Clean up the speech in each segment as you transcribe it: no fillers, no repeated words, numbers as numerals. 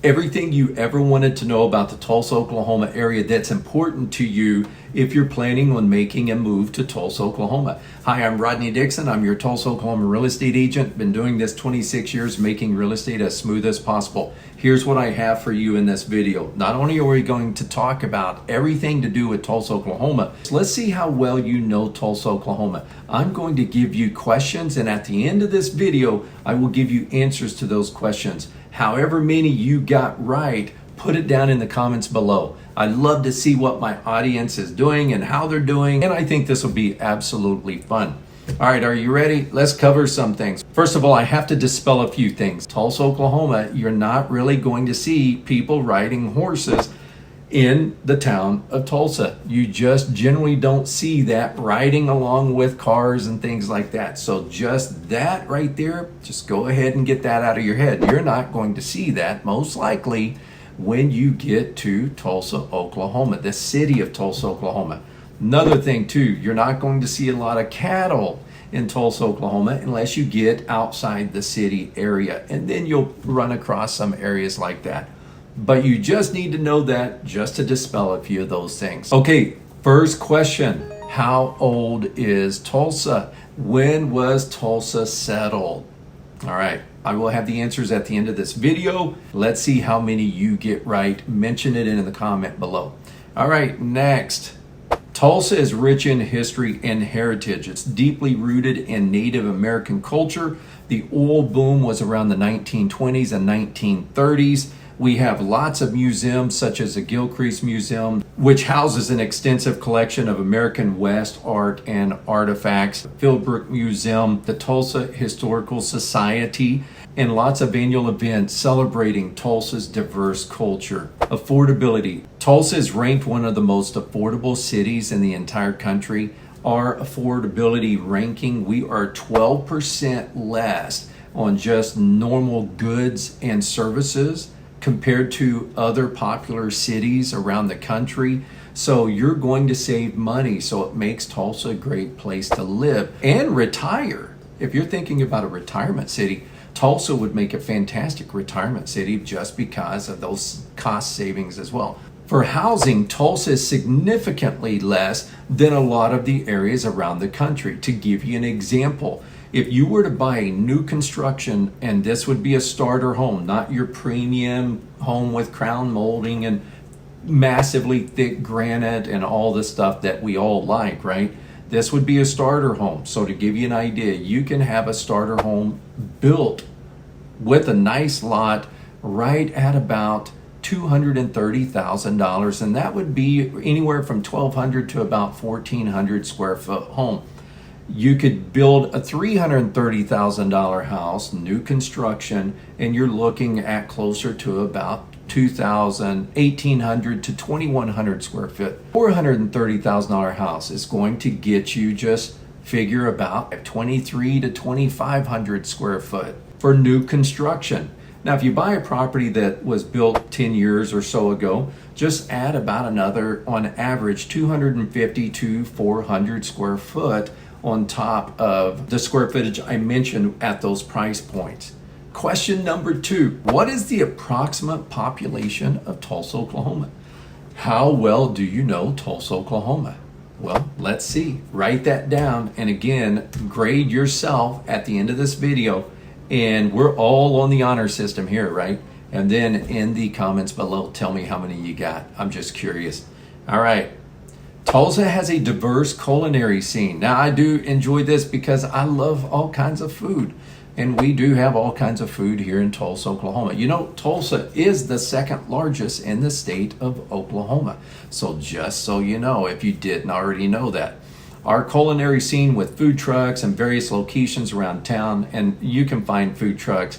Everything you ever wanted to know about the Tulsa, Oklahoma area that's important to you if you're planning on making a move to Tulsa, Oklahoma. Hi, I'm Rodney Dixon. I'm your Tulsa, Oklahoma real estate agent. Been doing this 26 years, making real estate as smooth as possible. Here's what I have for you in this video. Not only are we going to talk about everything to do with Tulsa, Oklahoma, let's see how well you know Tulsa, Oklahoma. I'm going to give you questions, and at the end of this video, I will give you answers to those questions. However many you got right, put it down in the comments below. I'd love to see what my audience is doing and how they're doing, and I think this will be absolutely fun. All right, are you ready? Let's cover some things. First of all, I have to dispel a few things. Tulsa, Oklahoma, you're not really going to see people riding horses in the town of Tulsa. You just generally don't see that riding along with cars and things like that. So just that right there, just go ahead and get that out of your head. You're not going to see that most likely when you get to Tulsa, Oklahoma, the city of Tulsa, Oklahoma. Another thing too, you're not going to see a lot of cattle in Tulsa, Oklahoma unless you get outside the city area, and then you'll run across some areas like that. But you just need to know that just to dispel a few of those things. Okay, first question. How old is Tulsa? When was Tulsa settled? All right, I will have the answers at the end of this video. Let's see how many you get right. Mention it in the comment below. All right, next. Tulsa is rich in history and heritage. It's deeply rooted in Native American culture. The oil boom was around the 1920s and 1930s. We have lots of museums such as the Gilcrease Museum, which houses an extensive collection of American West art and artifacts, Philbrook Museum, the Tulsa Historical Society, and lots of annual events celebrating Tulsa's diverse culture. Affordability. Tulsa is ranked one of the most affordable cities in the entire country. Our affordability ranking, we are 12% less on just normal goods and services compared to other popular cities around the country. So you're going to save money. So it makes Tulsa a great place to live and retire. If you're thinking about a retirement city, Tulsa would make a fantastic retirement city just because of those cost savings as well. For housing, Tulsa is significantly less than a lot of the areas around the country. To give you an example, if you were to buy a new construction, and this would be a starter home, not your premium home with crown molding and massively thick granite and all the stuff that we all like, right? This would be a starter home. So to give you an idea, you can have a starter home built with a nice lot right at about $230,000, and that would be anywhere from 1,200 to about 1,400 square foot home. You could build a $330,000 house, new construction, and you're looking at closer to about 1,800 to 2,100 square foot. $430,000 house is going to get you, just figure, about 23 to 2,500 square foot for new construction. Now, if you buy a property that was built 10 years or so ago, just add about another, on average, 250 to 400 square foot on top of the square footage I mentioned at those price points. Question number 2, what is the approximate population of Tulsa, Oklahoma? How well do you know Tulsa, Oklahoma? Well, let's see. Write that down, and again, grade yourself at the end of this video, and we're all on the honor system here, right? And then in the comments below, tell me how many you got. I'm just curious. All right. Tulsa has a diverse culinary scene. Now, I do enjoy this because I love all kinds of food, and we do have all kinds of food here in Tulsa, Oklahoma. You know, Tulsa is the second largest in the state of Oklahoma. So just so you know, if you didn't already know that. Our culinary scene with food trucks and various locations around town, and you can find food trucks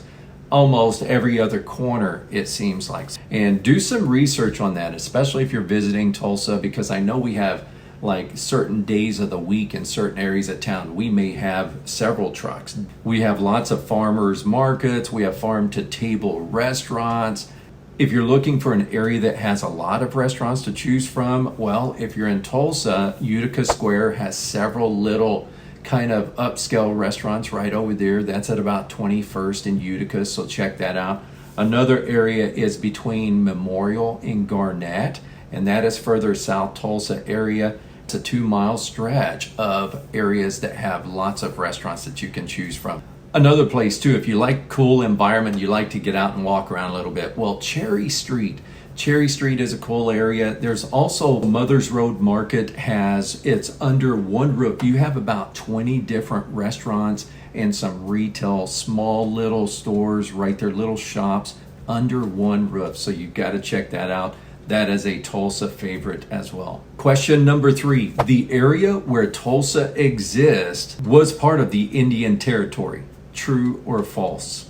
almost every other corner, it seems like. And do some research on that, especially if you're visiting Tulsa, because I know we have like certain days of the week in certain areas of town, we may have several trucks. We have lots of farmers markets, we have farm to table restaurants. If you're looking for an area that has a lot of restaurants to choose from, well, if you're in Tulsa, Utica Square has several little kind of upscale restaurants right over there. That's at about 21st in Utica, so check that out. Another area is between Memorial and Garnett, and that is further south Tulsa area. It's a 2-mile stretch of areas that have lots of restaurants that you can choose from. Another place too, if you like cool environment, you like to get out and walk around a little bit, well, Cherry Street. Cherry Street is a cool area. There's also Mother's Road Market it's under one roof. You have about 20 different restaurants and some retail, small little stores right there, little shops under one roof. So you've got to check that out. That is a Tulsa favorite as well. Question number 3. The area where Tulsa exists was part of the Indian Territory. True or false?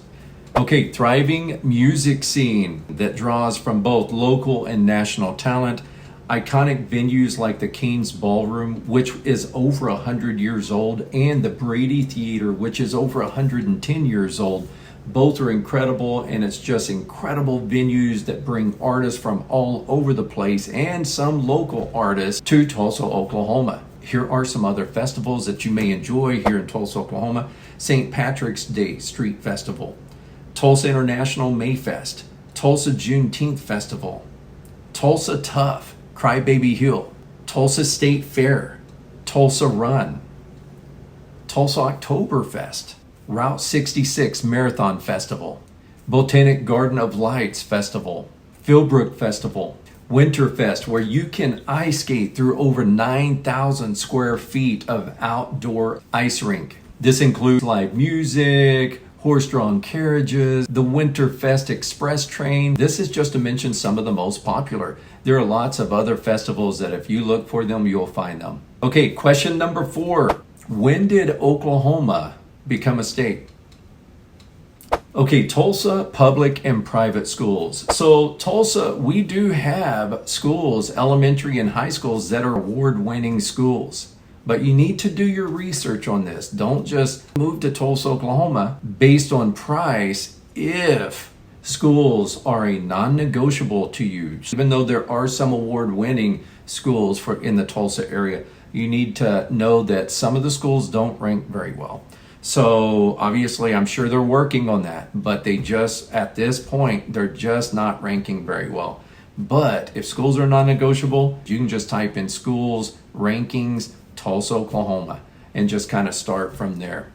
Okay, thriving music scene that draws from both local and national talent. Iconic venues like the King's Ballroom, which is over 100 years old, and the Brady Theater, which is over 110 years old. Both are incredible, and it's just incredible venues that bring artists from all over the place and some local artists to Tulsa, Oklahoma. Here are some other festivals that you may enjoy here in Tulsa, Oklahoma. St. Patrick's Day Street Festival, Tulsa International Mayfest, Tulsa Juneteenth Festival, Tulsa Tough, Crybaby Hill, Tulsa State Fair, Tulsa Run, Tulsa Oktoberfest, Route 66 Marathon Festival, Botanic Garden of Lights Festival, Philbrook Festival, Winterfest, where you can ice skate through over 9,000 square feet of outdoor ice rink. This includes live music, horse-drawn carriages, the Winterfest Express train. This is just to mention some of the most popular. There are lots of other festivals that if you look for them, you'll find them. Okay, question number 4. When did Oklahoma become a state? Okay, Tulsa public and private schools. So Tulsa, we do have schools, elementary and high schools, that are award-winning schools. But you need to do your research on this. Don't just move to Tulsa, Oklahoma based on price if schools are a non-negotiable to you. Even though there are some award-winning schools in the Tulsa area, you need to know that some of the schools don't rank very well. So obviously, I'm sure they're working on that, but at this point, they're just not ranking very well. But if schools are non-negotiable, you can just type in schools rankings Tulsa, Oklahoma, and just kind of start from there.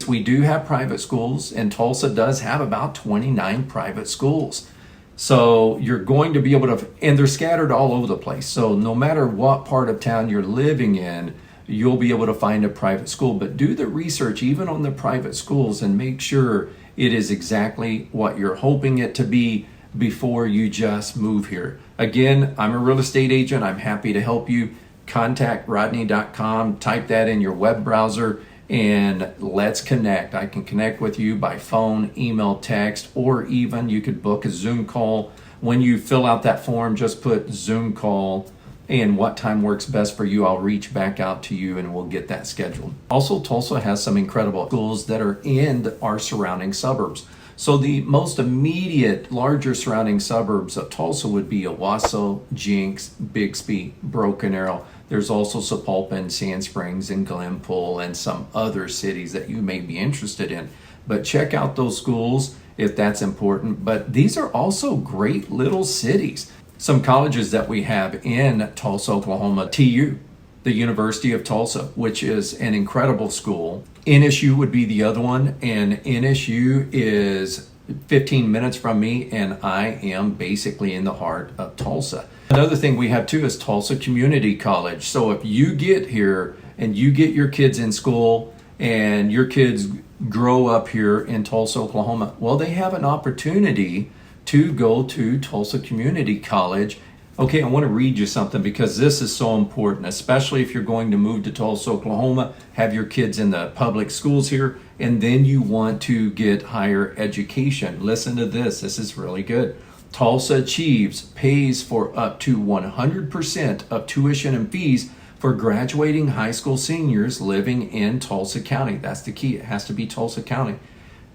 We do have private schools, and Tulsa does have about 29 private schools. So you're going to be able to, and they're scattered all over the place. So no matter what part of town you're living in, you'll be able to find a private school. But do the research even on the private schools and make sure it is exactly what you're hoping it to be before you just move here. Again, I'm a real estate agent. I'm happy to help you. Contact Rodney.com, type that in your web browser, and let's connect. I can connect with you by phone, email, text, or even you could book a Zoom call. When you fill out that form, just put Zoom call and what time works best for you. I'll reach back out to you and we'll get that scheduled. Also, Tulsa has some incredible schools that are in our surrounding suburbs. So the most immediate larger surrounding suburbs of Tulsa would be Owasso, Jenks, Bixby, Broken Arrow. There's also Sapulpa, Sand Springs, and Glenpool, and some other cities that you may be interested in. But check out those schools if that's important. But these are also great little cities. Some colleges that we have in Tulsa, Oklahoma, TU, the University of Tulsa, which is an incredible school. NSU would be the other one, and NSU is 15 minutes from me, and I am basically in the heart of Tulsa. Another thing we have too is Tulsa Community College. So if you get here and you get your kids in school and your kids grow up here in Tulsa, Oklahoma, well, they have an opportunity to go to Tulsa Community College. Okay, I want to read you something because this is so important, especially if you're going to move to Tulsa, Oklahoma, have your kids in the public schools here, and then you want to get higher education. Listen to this. This is really good. Tulsa Achieves pays for up to 100% of tuition and fees for graduating high school seniors living in Tulsa County. That's the key. It has to be Tulsa County.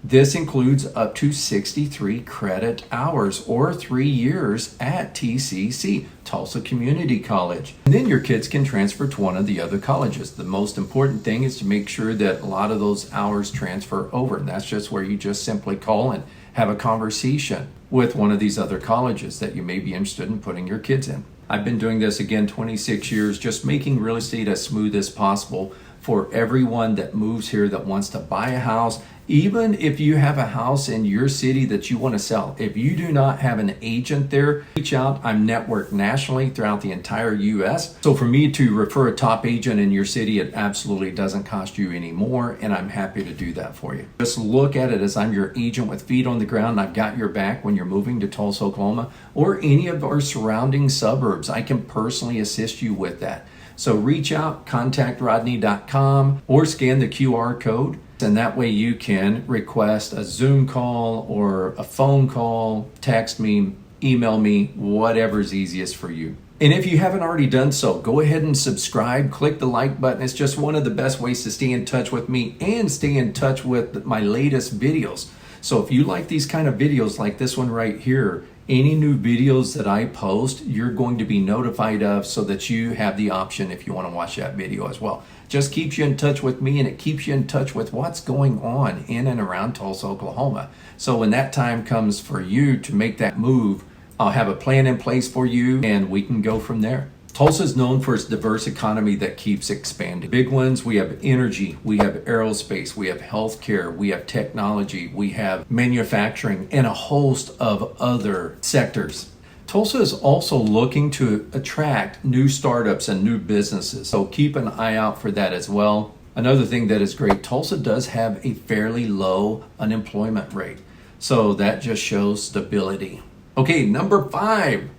This includes up to 63 credit hours or 3 years at TCC, Tulsa Community College. And then your kids can transfer to one of the other colleges. The most important thing is to make sure that a lot of those hours transfer over. And that's just where you just simply call have a conversation with one of these other colleges that you may be interested in putting your kids in. I've been doing this again 26 years, just making real estate as smooth as possible for everyone that moves here that wants to buy a house. Even if you have a house in your city that you want to sell, if you do not have an agent there, reach out. I'm networked nationally throughout the entire US. So for me to refer a top agent in your city, it absolutely doesn't cost you any more, and I'm happy to do that for you. Just look at it as I'm your agent with feet on the ground. I've got your back when you're moving to Tulsa, Oklahoma, or any of our surrounding suburbs. I can personally assist you with that. So reach out, contactrodney.com, or scan the QR code. And that way you can request a Zoom call or a phone call, text me, email me, whatever's easiest for you. And if you haven't already done so, go ahead and subscribe, click the like button. It's just one of the best ways to stay in touch with me and stay in touch with my latest videos. So if you like these kind of videos like this one right here, any new videos that I post, you're going to be notified of so that you have the option if you want to watch that video as well. Just keeps you in touch with me, and it keeps you in touch with what's going on in and around Tulsa, Oklahoma. So when that time comes for you to make that move, I'll have a plan in place for you and we can go from there. Tulsa is known for its diverse economy that keeps expanding. Big ones, we have energy, we have aerospace, we have healthcare, we have technology, we have manufacturing, and a host of other sectors. Tulsa is also looking to attract new startups and new businesses, so keep an eye out for that as well. Another thing that is great, Tulsa does have a fairly low unemployment rate, so that just shows stability. Okay, number 5.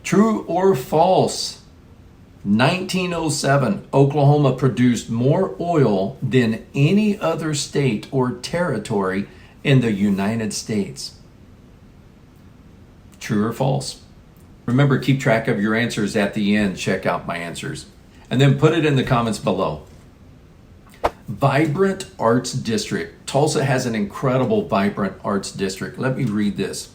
True or false? 1907, Oklahoma produced more oil than any other state or territory in the United States. True or false? Remember, keep track of your answers at the end. Check out my answers. And then put it in the comments below. Vibrant Arts District. Tulsa has an incredible vibrant arts district. Let me read this.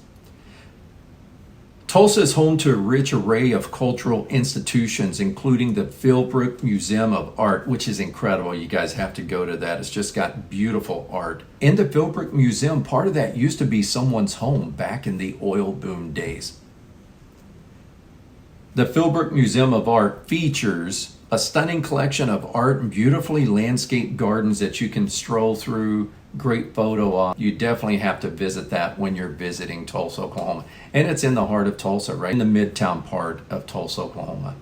Tulsa is home to a rich array of cultural institutions, including the Philbrook Museum of Art, which is incredible. You guys have to go to that. It's just got beautiful art. In the Philbrook Museum, part of that used to be someone's home back in the oil boom days. The Philbrook Museum of Art features a stunning collection of art and beautifully landscaped gardens that you can stroll through. Great photo op. You definitely have to visit that when you're visiting Tulsa, Oklahoma. And it's in the heart of Tulsa, right in the midtown part of Tulsa, Oklahoma.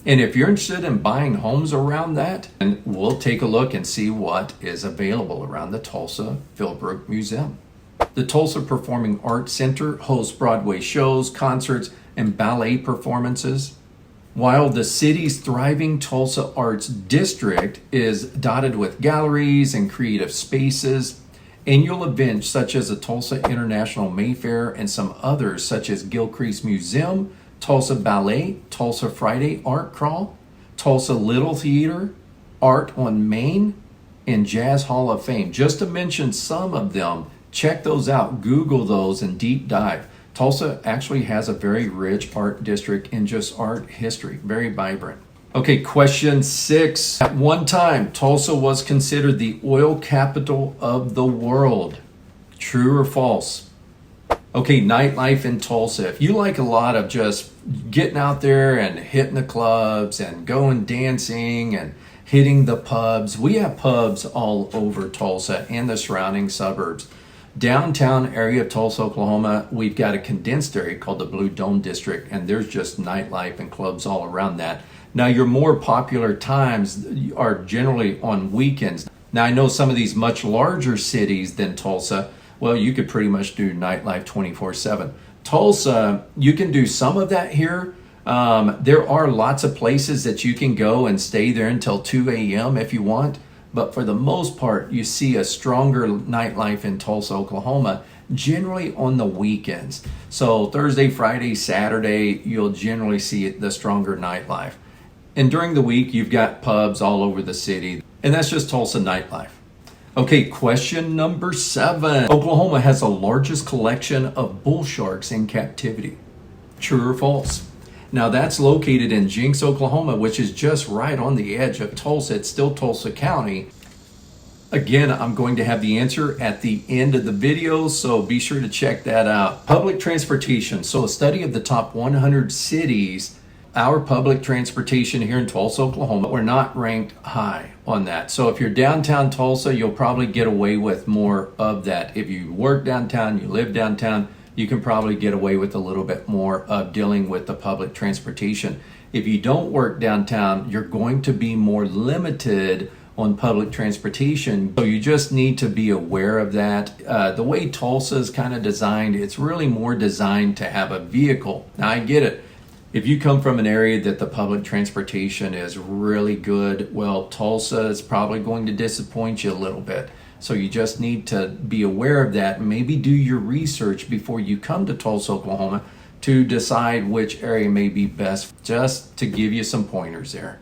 And if you're interested in buying homes around that, and we'll take a look and see what is available around the Tulsa Philbrook Museum. The Tulsa Performing Arts Center hosts Broadway shows, concerts, and ballet performances. While the city's thriving Tulsa Arts District is dotted with galleries and creative spaces, annual events such as the Tulsa International Mayfair and some others such as Gilcrease Museum, Tulsa Ballet, Tulsa Friday Art Crawl, Tulsa Little Theater, Art on Main, and Jazz Hall of Fame. Just to mention some of them, check those out, Google those, and deep dive. Tulsa actually has a very rich art district in just art history, very vibrant. Okay, question 6. At one time, Tulsa was considered the oil capital of the world. True or false? Okay, nightlife in Tulsa. If you like a lot of just getting out there and hitting the clubs and going dancing and hitting the pubs, we have pubs all over Tulsa and the surrounding suburbs. Downtown area of Tulsa, Oklahoma, we've got a condensed area called the Blue Dome District, and there's just nightlife and clubs all around that. Now, your more popular times are generally on weekends. Now, I know some of these much larger cities than Tulsa, well, you could pretty much do nightlife 24/7. Tulsa, you can do some of that here. There are lots of places that you can go and stay there until 2 a.m. if you want. But for the most part, you see a stronger nightlife in Tulsa, Oklahoma, generally on the weekends. So Thursday, Friday, Saturday, you'll generally see the stronger nightlife. And during the week, you've got pubs all over the city. And that's just Tulsa nightlife. Okay, question number 7. Oklahoma has the largest collection of bull sharks in captivity. True or false? Now that's located in Jenks, Oklahoma, which is just right on the edge of Tulsa. It's still Tulsa County. Again, I'm going to have the answer at the end of the video, so be sure to check that out. Public transportation. So a study of the top 100 cities, our public transportation here in Tulsa, Oklahoma, we're not ranked high on that. So if you're downtown Tulsa, you'll probably get away with more of that. If you work downtown, you live downtown, you can probably get away with a little bit more of dealing with the public transportation. If you don't work downtown, you're going to be more limited on public transportation. So you just need to be aware of that. The way Tulsa is kind of designed, it's really more designed to have a vehicle. Now I get it. If you come from an area that the public transportation is really good, well, Tulsa is probably going to disappoint you a little bit. So you just need to be aware of that and maybe do your research before you come to Tulsa, Oklahoma to decide which area may be best, just to give you some pointers there.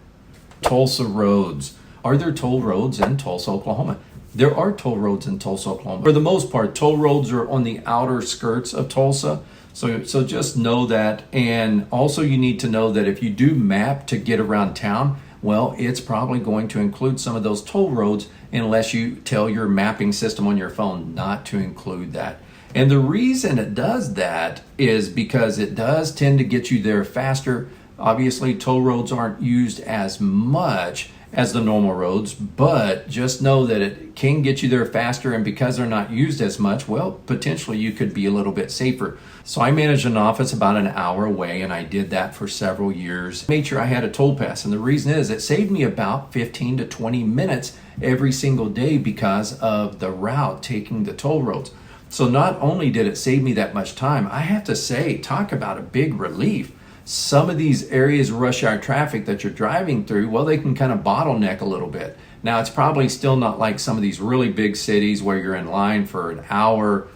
Tulsa roads. Are there toll roads in Tulsa, Oklahoma? There are toll roads in Tulsa, Oklahoma. For the most part, toll roads are on the outer skirts of Tulsa. So just know that. And also you need to know that if you do map to get around town, well, it's probably going to include some of those toll roads unless you tell your mapping system on your phone not to include that. And the reason it does that is because it does tend to get you there faster. Obviously, toll roads aren't used as much as the normal roads, but just know that it can get you there faster, and because they're not used as much, well, potentially you could be a little bit safer. So I managed an office about an hour away, and I did that for several years. Made sure I had a toll pass, and the reason is it saved me about 15 to 20 minutes every single day because of the route taking the toll roads. So not only did it save me that much time, I have to say, talk about a big relief. Some of these areas of rush hour traffic that you're driving through, well, they can kind of bottleneck a little bit. Now, it's probably still not like some of these really big cities where you're in line for an hour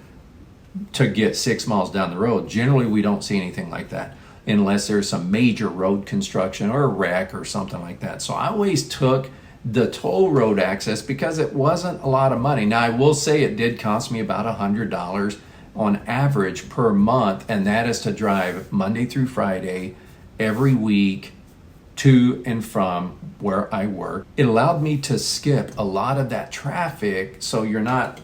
to get 6 miles down the road. Generally, we don't see anything like that unless there's some major road construction or a wreck or something like that. So I always took the toll road access because it wasn't a lot of money. Now, I will say it did cost me about $100 on average per month, and that is to drive Monday through Friday every week to and from where I work. It allowed me to skip a lot of that traffic so you're not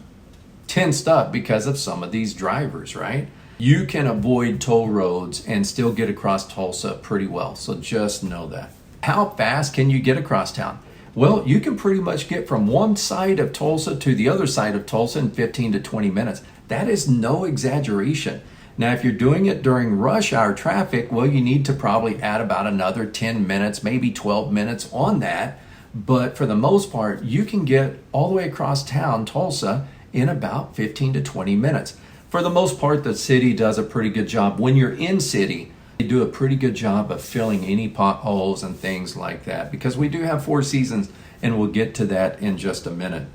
tensed up because of some of these drivers, right? You can avoid toll roads and still get across Tulsa pretty well, so just know that. How fast can you get across town? Well, you can pretty much get from one side of Tulsa to the other side of Tulsa in 15 to 20 minutes. That is no exaggeration. Now, if you're doing it during rush hour traffic, well, you need to probably add about another 10 minutes, maybe 12 minutes on that. But for the most part, you can get all the way across town, Tulsa, in about 15 to 20 minutes. For the most part, the city does a pretty good job. When you're in city, they do a pretty good job of filling any potholes and things like that, because we do have 4 seasons, and we'll get to that in just a minute.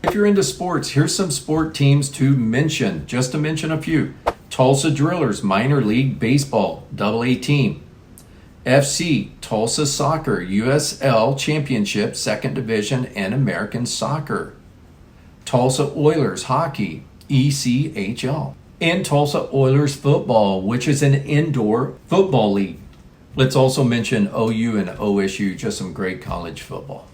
If you're into sports, here's some sport teams to mention, just to mention a few. Tulsa Drillers, minor league baseball, AA team. FC, Tulsa Soccer, USL Championship, 2nd Division, and American Soccer. Tulsa Oilers Hockey, ECHL. And Tulsa Oilers Football, which is an indoor football league. Let's also mention OU and OSU, just some great college football.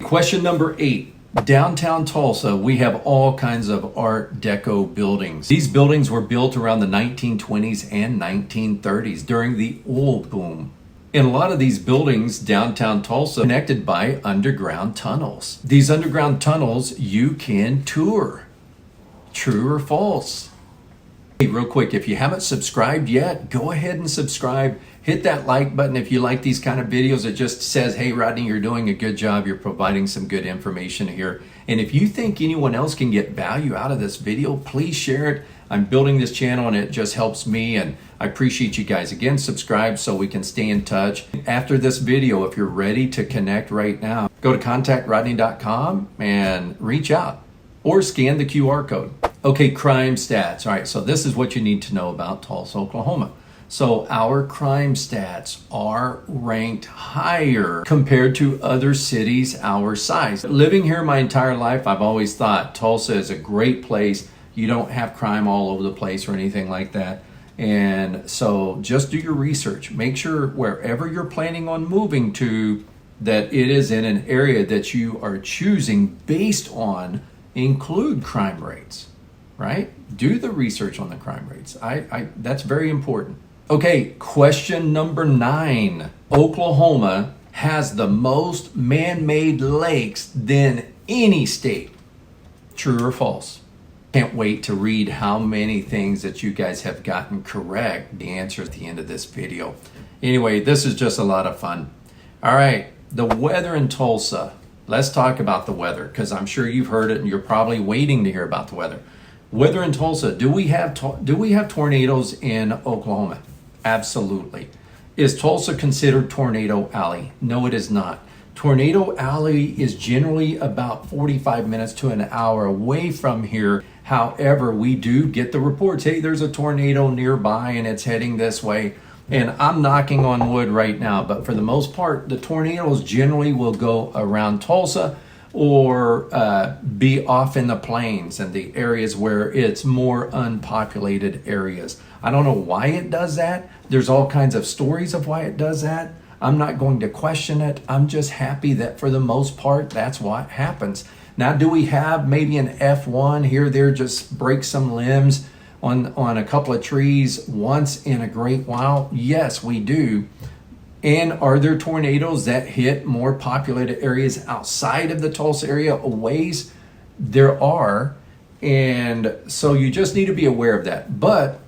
Question number 8. Downtown Tulsa, we have all kinds of Art Deco buildings. These buildings were built around the 1920s and 1930s during the oil boom. And a lot of these buildings downtown Tulsa are connected by underground tunnels. These underground tunnels you can tour. True or false? Hey, real quick, if you haven't subscribed yet, go ahead and subscribe. Hit that like button if you like these kind of videos. It just says, hey, Rodney, you're doing a good job. You're providing some good information here. And if you think anyone else can get value out of this video, please share it. I'm building this channel and it just helps me, and I appreciate you guys. Again, subscribe so we can stay in touch. After this video, if you're ready to connect right now, go to contactrodney.com and reach out or scan the QR code. Okay, crime stats. All right, so this is what you need to know about Tulsa, Oklahoma. So our crime stats are ranked higher compared to other cities our size. Living here my entire life, I've always thought Tulsa is a great place. You don't have crime all over the place or anything like that. And so just do your research. Make sure wherever you're planning on moving to, that it is in an area that you are choosing based on include crime rates, right? Do the research on the crime rates. That's very important. Okay, question number 9. Oklahoma has the most man-made lakes than any state. True or false? Can't wait to read how many things that you guys have gotten correct. The answer at the end of this video. Anyway, this is just a lot of fun. All right, the weather in Tulsa. Let's talk about the weather, because I'm sure you've heard it and you're probably waiting to hear about the weather. Weather in Tulsa. Do we have tornadoes in Oklahoma? Absolutely. Is Tulsa considered Tornado Alley? No, it is not. Tornado Alley is generally about 45 minutes to an hour away from here. However, we do get the reports, hey, there's a tornado nearby and it's heading this way. And I'm knocking on wood right now, but for the most part, the tornadoes generally will go around Tulsa or be off in the plains and the areas where it's more unpopulated areas. I don't know why it does that. There's all kinds of stories of why it does that. I'm not going to question it. I'm just happy that for the most part, that's what happens. Now, do we have maybe an F1 here, there, just break some limbs on a couple of trees once in a great while? Yes, we do. And are there tornadoes that hit more populated areas outside of the Tulsa area a ways? There are. And so you just need to be aware of that. But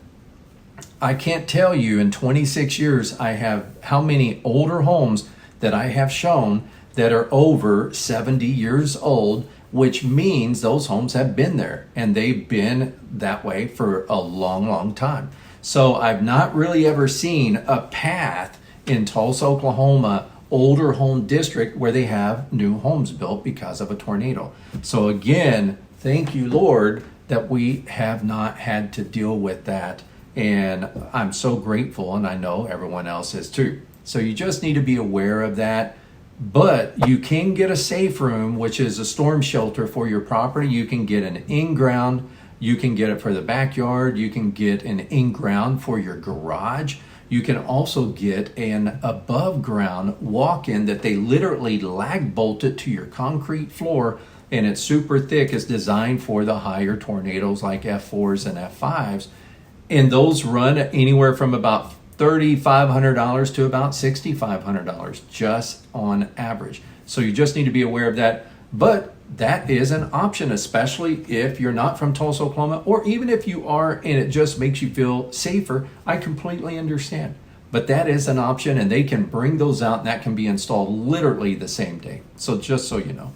I can't tell you in 26 years I have how many older homes that I have shown that are over 70 years old, which means those homes have been there and they've been that way for a long, long time. So I've not really ever seen a path in Tulsa, Oklahoma, older home district where they have new homes built because of a tornado. So again, thank you, Lord, that we have not had to deal with that. And I'm so grateful, and I know everyone else is too. So you just need to be aware of that. But you can get a safe room, which is a storm shelter for your property. You can get an in-ground. You can get it for the backyard. You can get an in-ground for your garage. You can also get an above-ground walk-in that they literally lag bolt it to your concrete floor, and it's super thick. It's designed for the higher tornadoes like F4s and F5s. And those run anywhere from about $3,500 to about $6,500 just on average. So you just need to be aware of that. But that is an option, especially if you're not from Tulsa, Oklahoma, or even if you are and it just makes you feel safer. I completely understand. But that is an option, and they can bring those out and that can be installed literally the same day. So just so you know.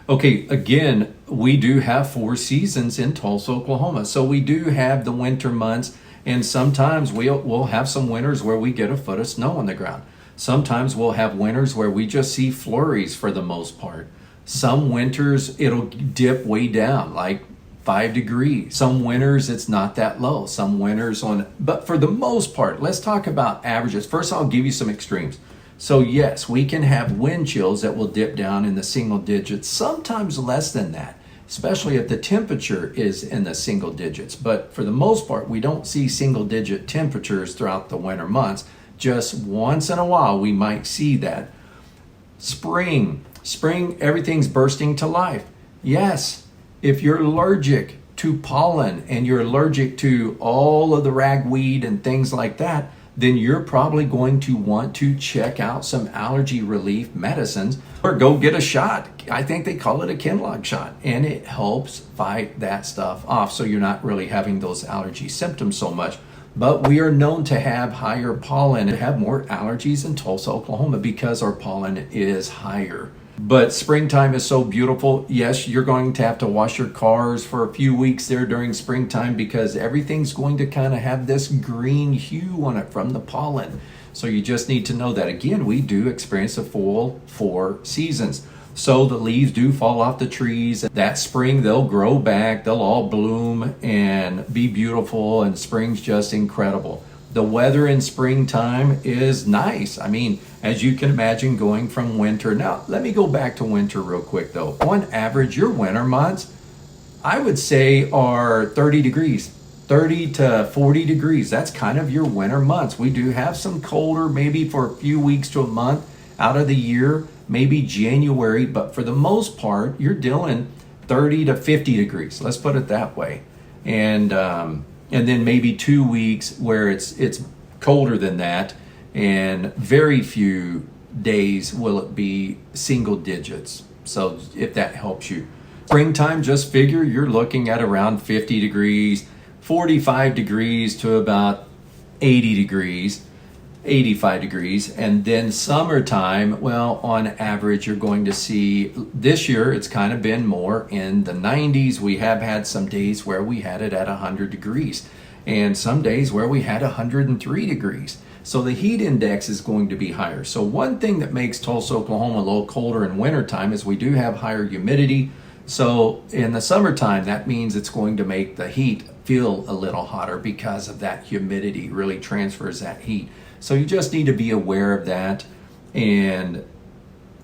Okay, again, we do have 4 seasons in Tulsa, Oklahoma. So we do have the winter months, and sometimes we'll have some winters where we get a foot of snow on the ground. Sometimes we'll have winters where we just see flurries for the most part. Some winters it'll dip way down, like 5 degrees. Some winters it's not that low. Some winters but for the most part, let's talk about averages. First, I'll give you some extremes. So yes, we can have wind chills that will dip down in the single digits, sometimes less than that, especially if the temperature is in the single digits. But for the most part, we don't see single digit temperatures throughout the winter months. Just once in a while, we might see that. Spring, everything's bursting to life. Yes, if you're allergic to pollen and you're allergic to all of the ragweed and things like that, then you're probably going to want to check out some allergy relief medicines or go get a shot. I think they call it a Kinlog shot, and it helps fight that stuff off so you're not really having those allergy symptoms so much. But we are known to have higher pollen and have more allergies in Tulsa, Oklahoma because our pollen is higher. But springtime is so beautiful. Yes, you're going to have to wash your cars for a few weeks there during springtime because everything's going to kind of have this green hue on it from the pollen. So you just need to know that. Again, we do experience a full 4 seasons. So the leaves do fall off the trees. That spring, they'll grow back. They'll all bloom and be beautiful. And spring's just incredible. The weather in springtime is nice. I mean, as you can imagine, going from winter. Now, let me go back to winter real quick, though. On average, your winter months, I would say, are 30 degrees, 30 to 40 degrees. That's kind of your winter months. We do have some colder, maybe for a few weeks to a month, out of the year, maybe January, but for the most part, you're dealing 30 to 50 degrees. Let's put it that way. And then maybe 2 weeks where it's colder than that, and very few days will it be single digits. So if that helps you. Springtime, just figure you're looking at around 50 degrees, 45 degrees to about 80 degrees, 85 degrees. And then summertime, well, on average, you're going to see, this year it's kind of been more in the 90s. We have had some days where we had it at 100 degrees and some days where we had 103 degrees. So the heat index is going to be higher. So one thing that makes Tulsa, Oklahoma a little colder in wintertime is we do have higher humidity. So in the summertime, that means it's going to make the heat feel a little hotter because of that humidity really transfers that heat. So you just need to be aware of that and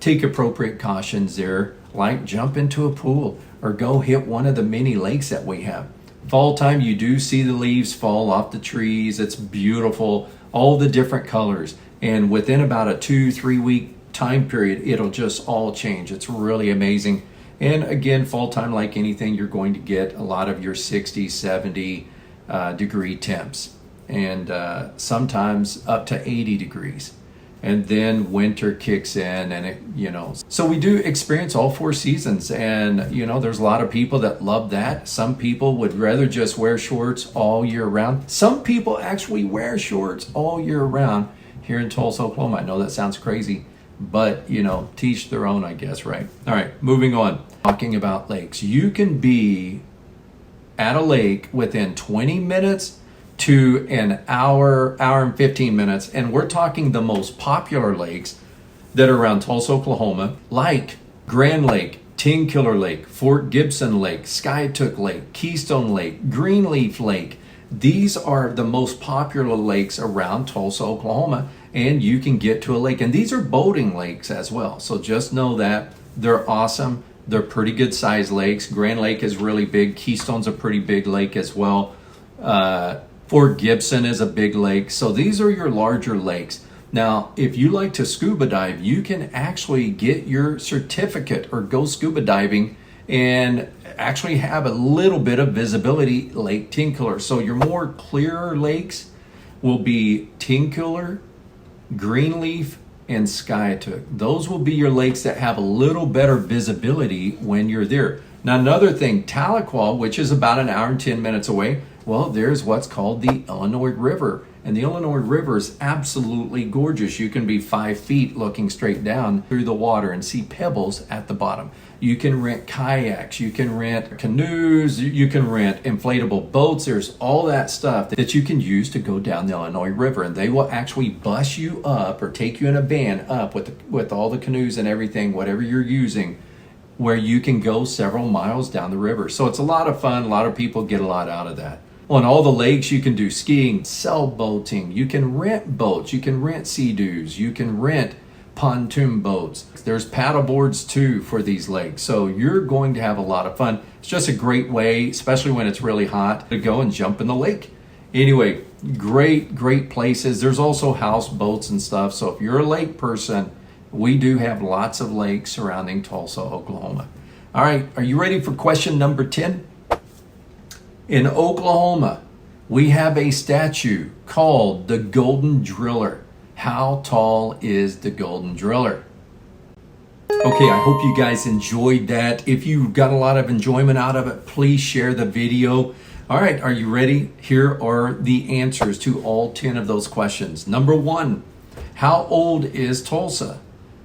take appropriate cautions there, like jump into a pool or go hit one of the many lakes that we have. Fall time, you do see the leaves fall off the trees. It's beautiful, all the different colors. And within about a 2-3 week time period, it'll just all change. It's really amazing. And again, fall time, like anything, you're going to get a lot of your 60, 70 degree temps, and sometimes up to 80 degrees. And then winter kicks in, and so we do experience all 4 seasons. And there's a lot of people that love that. Some people would rather just wear shorts all year round. Some people actually wear shorts all year round here in Tulsa, Oklahoma. I know that sounds crazy, but teach their own, I guess, right? All right, moving on. Talking about lakes. You can be at a lake within 20 minutes to an hour and 15 minutes. And we're talking the most popular lakes that are around Tulsa, Oklahoma, like Grand Lake, Tin Killer Lake, Fort Gibson Lake, Skytook Lake, Keystone Lake, Greenleaf Lake. These are the most popular lakes around Tulsa, Oklahoma, and you can get to a lake. And these are boating lakes as well. So just know that they're awesome. They're pretty good sized lakes. Grand Lake is really big. Keystone's a pretty big lake as well. Fort Gibson is a big lake. So these are your larger lakes. Now, if you like to scuba dive, you can actually get your certificate or go scuba diving and actually have a little bit of visibility, Lake Tin Killer. So your more clearer lakes will be Tin Killer, Greenleaf, and Skytook. Those will be your lakes that have a little better visibility when you're there. Now, another thing, Tahlequah, which is about an hour and 10 minutes away, well, there's what's called the Illinois River. And the Illinois River is absolutely gorgeous. You can be 5 feet looking straight down through the water and see pebbles at the bottom. You can rent kayaks, you can rent canoes, you can rent inflatable boats. There's all that stuff that you can use to go down the Illinois River. And they will actually bus you up or take you in a van up with all the canoes and everything, whatever you're using, where you can go several miles down the river. So it's a lot of fun. A lot of people get a lot out of that. On all the lakes, you can do skiing, sailboating, you can rent boats, you can rent sea-doos, you can rent pontoon boats. There's paddle boards too for these lakes. So you're going to have a lot of fun. It's just a great way, especially when it's really hot, to go and jump in the lake. Anyway, great places. There's also houseboats and stuff. So if you're a lake person, we do have lots of lakes surrounding Tulsa, Oklahoma. All right, are you ready for question number 10? In Oklahoma, we have a statue called the Golden Driller. How tall is the Golden Driller? Okay, I hope you guys enjoyed that. If you got a lot of enjoyment out of it, please share the video. All right, are you ready? Here are the answers to all 10 of those questions. Number 1, how old is Tulsa?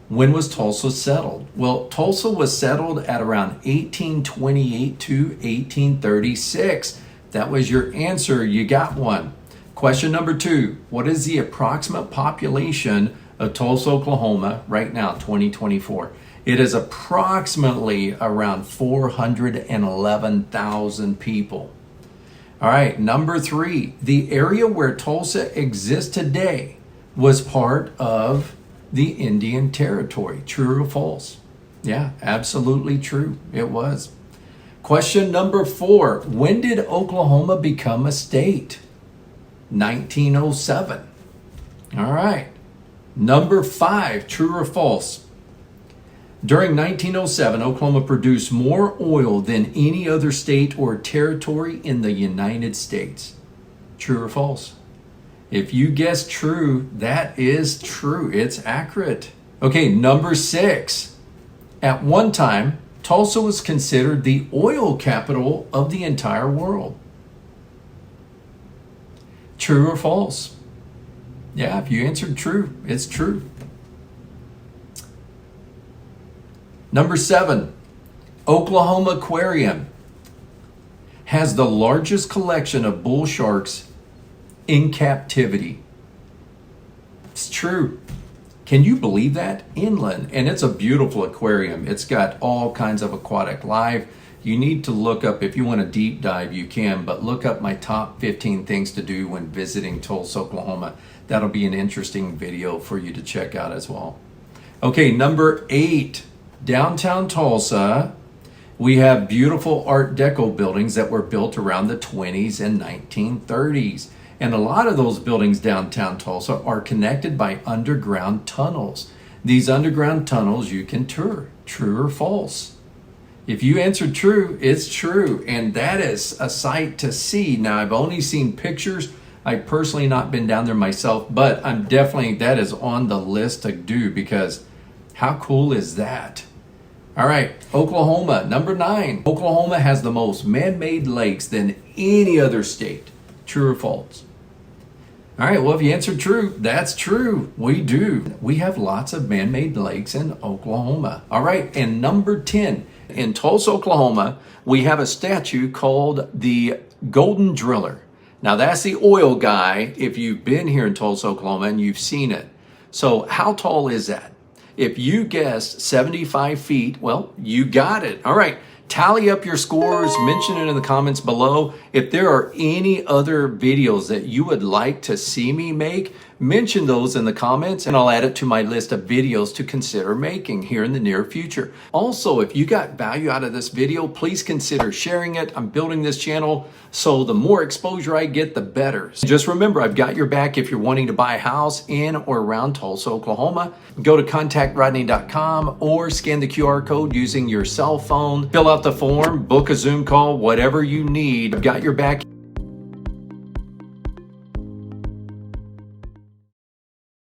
When was Tulsa settled? Well, Tulsa was settled at around 1828 to 1836. That was your answer. You got one. Question number 2, what is the approximate population of Tulsa, Oklahoma right now, 2024? It is approximately around 411,000 people. All right, number 3, the area where Tulsa exists today was part of the Indian Territory. True or false? Yeah, absolutely true. It was. Question number 4, when did Oklahoma become a state? 1907. All right. Number 5, true or false? During 1907, Oklahoma produced more oil than any other state or territory in the United States. True or false? If you guess true, that is true. It's accurate. Okay, number 6. At one time, Tulsa was considered the oil capital of the entire world. True or false? Yeah, if you answered true, it's true. Number 7, Oklahoma Aquarium has the largest collection of bull sharks in captivity. It's true. Can you believe that? Inland. And it's a beautiful aquarium. It's got all kinds of aquatic life. You need to look up, if you want a deep dive, you can, but look up my top 15 things to do when visiting Tulsa, Oklahoma. That'll be an interesting video for you to check out as well. Okay, number 8, downtown Tulsa. We have beautiful Art Deco buildings that were built around the 20s and 1930s. And a lot of those buildings downtown Tulsa are connected by underground tunnels. These underground tunnels you can tour. True or false? If you answered true, it's true. And that is a sight to see. Now, I've only seen pictures. I've personally not been down there myself, but I'm definitely, that is on the list to do, because how cool is that? All right, Oklahoma, number 9. Oklahoma has the most man-made lakes than any other state. True or false? All right, well, if you answered true, that's true. We do. We have lots of man-made lakes in Oklahoma. All right, and number 10. In Tulsa, Oklahoma, we have a statue called the Golden Driller. Now, that's the oil guy if you've been here in Tulsa, Oklahoma, and you've seen it. So how tall is that? If you guessed 75 feet, well, you got it. All right, tally up your scores, mention it in the comments below. If there are any other videos that you would like to see me make, mention those in the comments and I'll add it to my list of videos to consider making here in the near future. Also, if you got value out of this video, please consider sharing it. I'm building this channel, so the more exposure I get, the better. So just remember, I've got your back if you're wanting to buy a house in or around Tulsa, Oklahoma. Go to contactrodney.com or scan the QR code using your cell phone. Fill out the form, book a Zoom call, whatever you need. I've got your back.